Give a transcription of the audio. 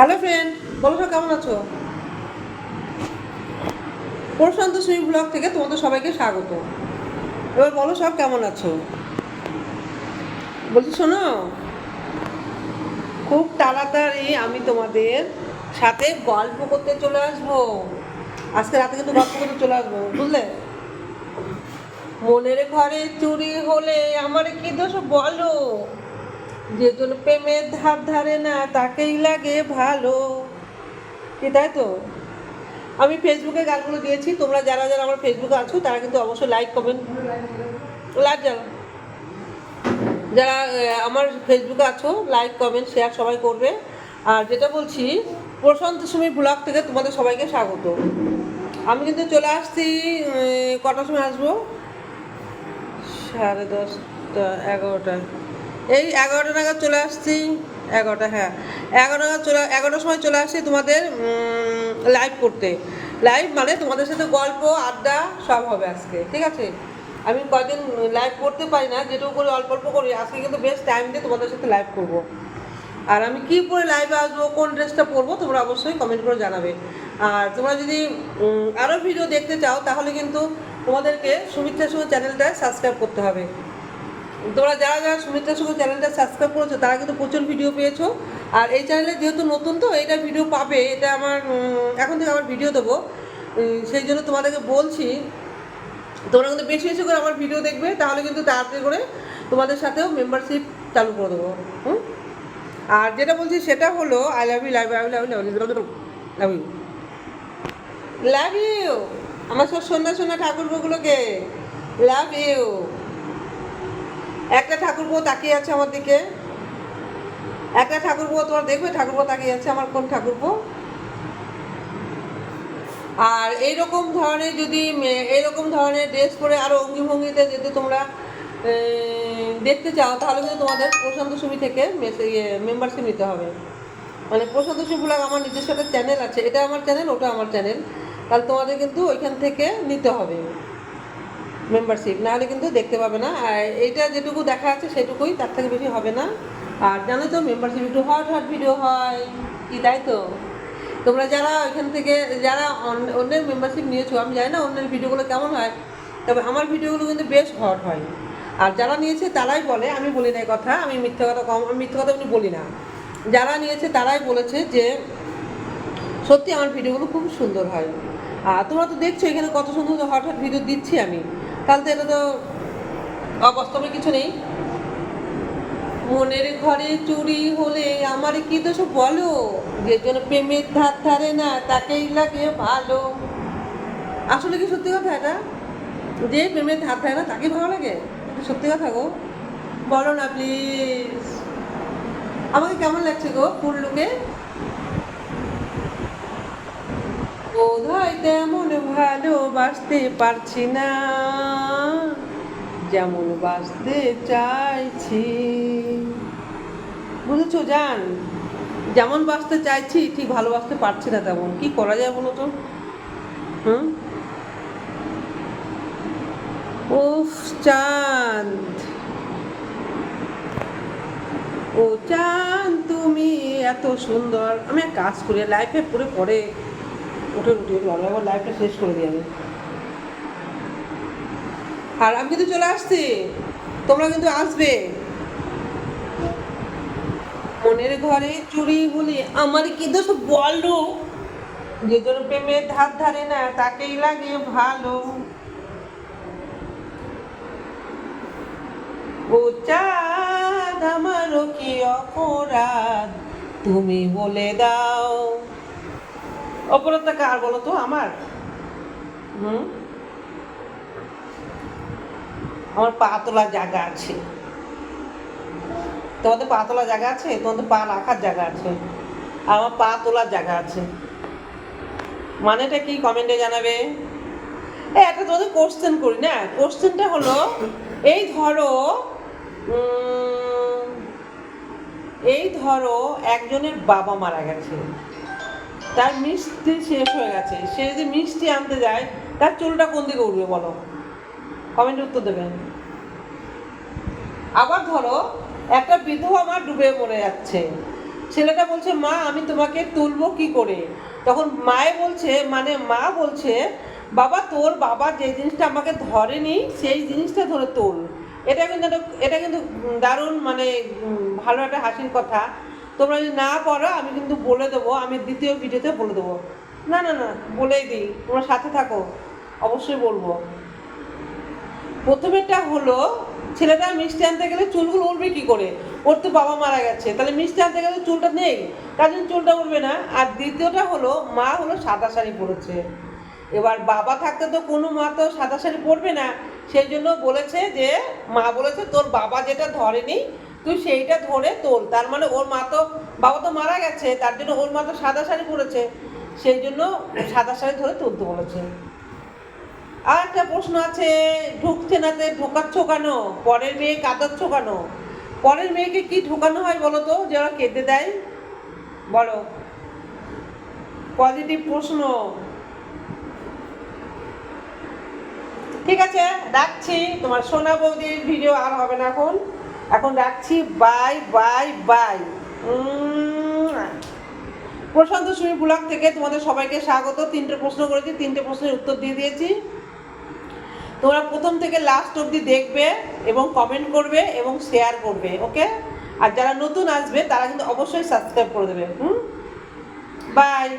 Hello friend, বলো সব কেমন আছো? প্রশান্ত সুই ব্লগ থেকে তোমাদের সবাইকে স্বাগত। এবার বলো সব কেমন আছো? বলছি শোনো, খুব তাড়াতাড়ি আমি তোমাদের সাথে গল্প করতে চলে আসবো। আজকে রাতে কিন্তু গল্প করতে চলে আসবো, বুঝলে? মনের ঘরে চুরি হলে আমার কি দোষ বলো? যে জন্য প্রেমের ধার ধারে না তাকেই লাগে ভালো। কি তাই তো? আমি ফেসবুকে গানগুলো দিয়েছি, তোমরা যারা যারা আমার ফেসবুকে আছো তারা কিন্তু অবশ্যই লাইক কমেন্ট লাইক যারা যারা আমার ফেসবুকে আছো লাইক কমেন্ট শেয়ার সবাই করবে। আর যেটা বলছি, প্রশান্ত সুমি ব্লগ থেকে তোমাদের সবাইকে স্বাগত। আমি কিন্তু চলে আসছি, কটার সময় আসবো? 10:30 11টা, এই 11টা নাগাদ চলে আসছি। 11টা, হ্যাঁ, 11টা নাগাদ 11টার সময় চলে আসছি তোমাদের লাইভ করতে। লাইভ মানে তোমাদের সাথে গল্প আড্ডা সব হবে আজকে, ঠিক আছে? আমি কয়দিন লাইভ করতে পারি না, যেটুকু করে অল্প অল্প করি, আজকে কিন্তু বেশ টাইম দিয়ে তোমাদের সাথে লাইভ করব। আর আমি কী পরে লাইভে আসবো, কোন ড্রেসটা পরবো, তোমরা অবশ্যই কমেন্ট করে জানাবে। আর তোমরা যদি আরও ভিডিও দেখতে চাও তাহলে কিন্তু তোমাদেরকে সুমিত্রা সুখ চ্যানেলটা সাবস্ক্রাইব করতে হবে। তোমরা যারা যারা সুমিত্রা সুখ চ্যানেলটা সাবস্ক্রাইব করেছো তারা কিন্তু প্রচুর ভিডিও পেয়েছো। আর এই চ্যানেলে যেহেতু নতুন, তো এইটা ভিডিও পাবে, এটা আমার এখন থেকে আমার ভিডিও দেবো, সেই জন্য তোমাদেরকে বলছি তোমরা কিন্তু বেশি বেশি করে আমার ভিডিও দেখবে, তাহলে কিন্তু তাড়াতাড়ি করে তোমাদের সাথেও মেম্বারশিপ চালু করে দেবো। আর যেটা বলছি সেটা হলো I love you, love you, love you, love you, love you, আমার সব সন্ধ্যা সন্ধ্যা ঠাকুরগুলোকে লাভ ইউ। একটা ঠাকুরপো তাকিয়ে আছে আমার দিকে, একটা ঠাকুরপো, তোমার দেখবে ঠাকুরপো তাকিয়ে আছে, আমার কোন ঠাকুরপো? আর এইরকম ধরনের যদি এইরকম ধরনের ড্রেস পরে আরও অঙ্গি ভঙ্গিতে যদি তোমরা দেখতে চাও তাহলে কিন্তু তোমাদের প্রশান্ত সুমি থেকে মেম্বারশিপ নিতে হবে। মানে প্রশান্ত সুমি ব্লগ আমার নিজস্ব একটা চ্যানেল আছে, এটা আমার চ্যানেল, ওটা আমার চ্যানেল, তাহলে তোমাদের কিন্তু ওইখান থেকে নিতে হবে মেম্বারশিপ, নাহলে কিন্তু দেখতে পাবে না। আর এইটা যেটুকু দেখা আছে সেটুকুই, তার থেকে বেশি হবে না। আর জানো তো মেম্বারশিপ একটু হট হট ভিডিও হয়, কি তাই তো? তোমরা যারা ওইখান থেকে যারা অন্যের মেম্বারশিপ নিয়েছো, আমি জানি না অন্যের ভিডিওগুলো কেমন হয়, তবে আমার ভিডিওগুলো কিন্তু বেশ হট হয়। আর যারা নিয়েছে তারাই বলে, আমি বলি না এই কথা, আমি মিথ্যা কথা আমি মিথ্যা কথা আমি বলি না। যারা নিয়েছে তারাই বলেছে যে সত্যি আমার ভিডিওগুলো খুব সুন্দর হয়। আর তোমরা তো দেখছো এখানে কত সুন্দর হট হট ভিডিও দিচ্ছি আমি, তাহলে তো এটা তো অবাস্তবে কিছু নেই। মনের ঘরে চুরি হলে আমার কি দোষ বলো? যে জন্য প্রেমের ধার ধারে না তাকেই লাগে ভালো। আসলে কি সত্যি কথা এটা? যে প্রেমের ধার ধারে না তাকেই ভালো লাগে? এটা সত্যি কথা গো, বলো না প্লিজ। আমাকে কেমন লাগছে গো ফুল লুকে? বোধহয় তেমন ভালোবাসতে পারছি না যেমন বাসতে চাইছি। বুঝেছো জান? যেমন বাঁচতে চাইছি ঠিক ভালোবাসতে পারছি না, তেমন কি করা যায় বলো তো? হুম। উফ চাঁদ, ও চাঁদ তুমি এত সুন্দর। আমি এক কাজ করি, লাইফে পরে পরে উঠে ভালো আমার লাইফটা শেষ করে দিই আমি। আর আমি কিন্তু চলে আসছি, তোমরা কিন্তু আসবে। মনের ঘরে চুরি হলে আমার কি দোষ বলো? যে জন্য প্রেমের ধার ধারে না তাকেই লাগে ভালো। ও চাঁদ আমারও কি অপরাধ তুমি বলে দাও। অপরাধটা কার বলো তো? আমার। হুম। আমার পা তোলার জায়গা আছে, তোমাদের পা তোলার জায়গা আছে, তোমাদের পা রাখার জায়গা আছে, আর আমার পা তোলার জায়গা আছে। মানেটা কি কমেন্টে জানাবে। একটা তোমাদের কোশ্চেন করি না, কোশ্চেনটা হলো এই ধরো এই ধরো একজনের বাবা মারা গেছে, তার মিষ্টি শেষ হয়ে গেছে, সে যদি মিষ্টি আনতে যায় তার চুলটা কোন দিকে উঠবে বলো? কমেন্টে উত্তর দেবেন। আবার ধরো একটা বিধবা মা ডুবে মরে যাচ্ছে, ছেলেটা বলছে মা আমি তোমাকে তুলবো কি করে, তখন মা বলছে বাবা তোর বাবা যে জিনিসটা আমাকে ধরেনি সেই জিনিসটা ধরে তোল। এটা কিন্তু দারুণ মানে ভালো একটা হাসির কথা। তোমরা যদি না পড়ো আমি কিন্তু বলে দেবো, আমি দ্বিতীয় ভিডিওতে বলে দেবো। না না না, বলেই দিই, তোমরা সাথে থাকো, অবশ্যই বলবো। প্রথমেরটা হলো ছেলেটা মিষ্টি আনতে গেলে চুলগুলো উড়বে কি করে, ওর তো বাবা মারা গেছে, তাহলে মিষ্টি আনতে গেলে চুলটা নেই, তার জন্য চুলটা উড়বে না। আর দ্বিতীয়টা হলো মা হলো সাদা শাড়ি পরেছে, এবার বাবা থাকতে তো কোনো মা তো সাদা শাড়ি পরবে না, সেই জন্য বলেছে যে মা বলেছে তোর বাবা যেটা ধরেনি তুই সেইটা ধরে তোল, তার মানে ওর মা তো বাবা তো মারা গেছে, তার জন্য ওর মা তো সাদা শাড়ি পরেছে, সেই জন্য সাদা শাড়ি ধরে তুলতে বলেছে। আর একটা প্রশ্ন আছে, ঢুকছে না তে ঢোকাচ্ছ কেন, পরের মেয়ে কাঁদাচ্ছ কেন? পরের মেয়েকে কি ঢোকানো হয় বলো তো, যে ওরা কেঁদে দেয়? বলো, পজিটিভ প্রশ্ন। ঠিক আছে, রাখছি, তোমার সোনা বৌদির ভিডিও আর হবে না এখন, এখন রাখছি, বাই বাই বাই। প্রশান্ত সুমি ব্লগ থেকে তোমাদের সবাইকে স্বাগত। 3টে প্রশ্ন করেছি, 3টে প্রশ্নের উত্তর দিয়ে দিয়েছি। তোমরা প্রথম থেকে লাস্ট অবধি দেখবে এবং কমেন্ট করবে এবং শেয়ার করবে, ওকে? আর যারা নতুন আসবে তারা কিন্তু অবশ্যই সাবস্ক্রাইব করে দেবে। বাই।